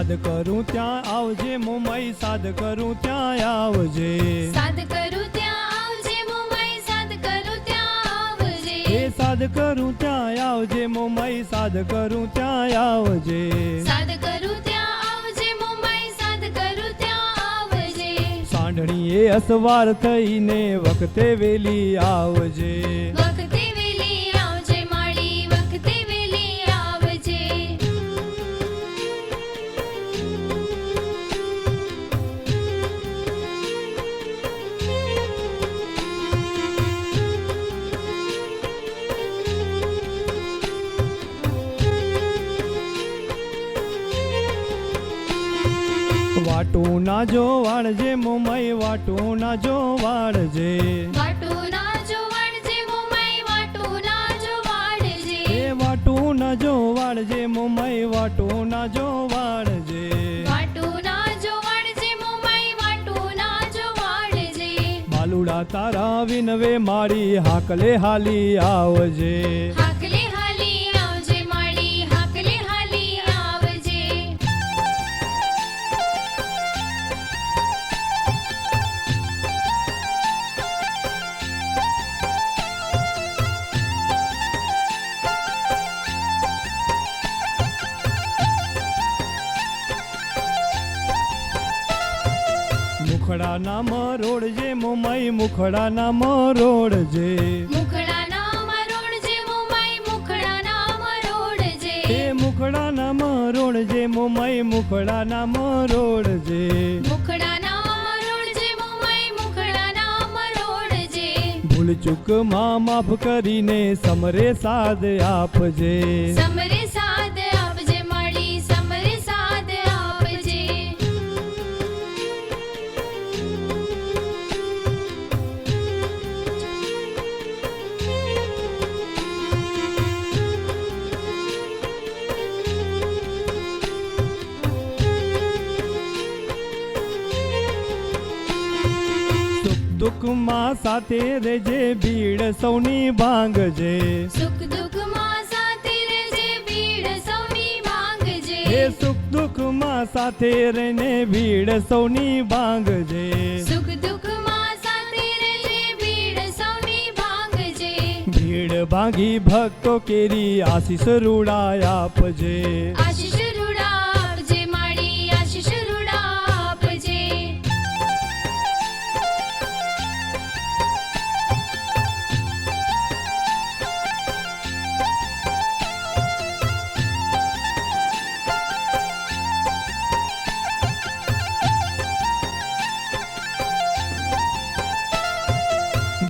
સાદ કરું ત્યાં આવજે મોમાઈ, સાદ કરું ત્યાં આવજે, સાદ કરું ત્યાં આવજે મોમાઈ, સાદ કરું ત્યાં આવજે, એ સાદ કરું ત્યાં આવજે મોમાઈ, સાદ કરું ત્યાં આવજે, સાદ કરું ત્યાં આવજે મોમાઈ, સાદ કરું ત્યાં આવજે, સાંઢણીએ અસવાર થઈને વખતે વેલી આવજે, વખતે વેલી આવજે માળી, વખતે વેલી આવજે, વાટું ના જો વાળજે મોમાઈ, વાટું ના જો વાળજે, વાટું ના જો વાળજે મોમાઈ, વાટું ના જો વાળજે, એ વાટું ના જો વાળજે મોમાઈ, વાટું ના જો વાળજે, વાટું ના જો વાળજે મોમાઈ, વાટું ના જો વાળજે, બાલુડા તારા વિનવે મારી, હાકલે હાલી આવજે, હાકલે હાલી આવજે માળી, હાકલે હાલી આવજે, મુખડા ના મરોડજે મોમાઈ, મુખડા ના મરોડજે, મુખડા નામ રોડજે મોમાઈ, મુખડા નામ રોડજે, એ મુખડા ના મરોડજે મોમાઈ, મુખડા ના મરોડજે, મુખડા નામ રોડજે મોમાઈ, મુખડા નામ રોડજે, ભૂલ ચૂક માં માફ કરીને સમરે સાદ આપજે, સમરે સાદ આપજે માળી, સમરે સાદ આપજે, સુખ દુઃખ માં સાથે રેજે, ભીડ સૌની ભાંગજે, સુખ દુઃખ માં સાથે રહેજે, ભીડ સૌની ભાંગજે, એ સુખ દુઃખ માં સાથે રહીને ભીડ સૌની ભાંગજે, સુખ દુઃખ માં સાથે રહેજે, ભીડ સૌની ભાંગજે, ભીડ ભાંગી ભક્તો કેરી આશીષ રૂડાય આપજે, આશીષ રૂડા આપજે માળી, આશીષ રૂડા આપજે,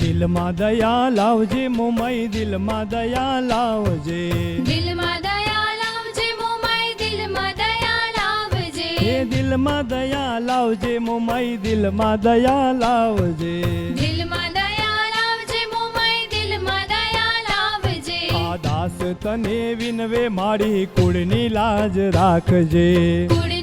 દિલમાં દયા લાવજે મોમાઈ, દિલમાં દયા લાવજે, દિલમાં દયા લાવજે મોમાઈ, દિલમાં દયા લાવજે, એ દિલમાં દયા લાવજે મોમાઈ, દિલમાં દયા લાવજે, દિલમાં દયા લાવજે મોમાઈ, દિલમાં દયા લાવજે, આ દાસ તને વિનવે મારી, કુળની લાજ રાખજે, કુળ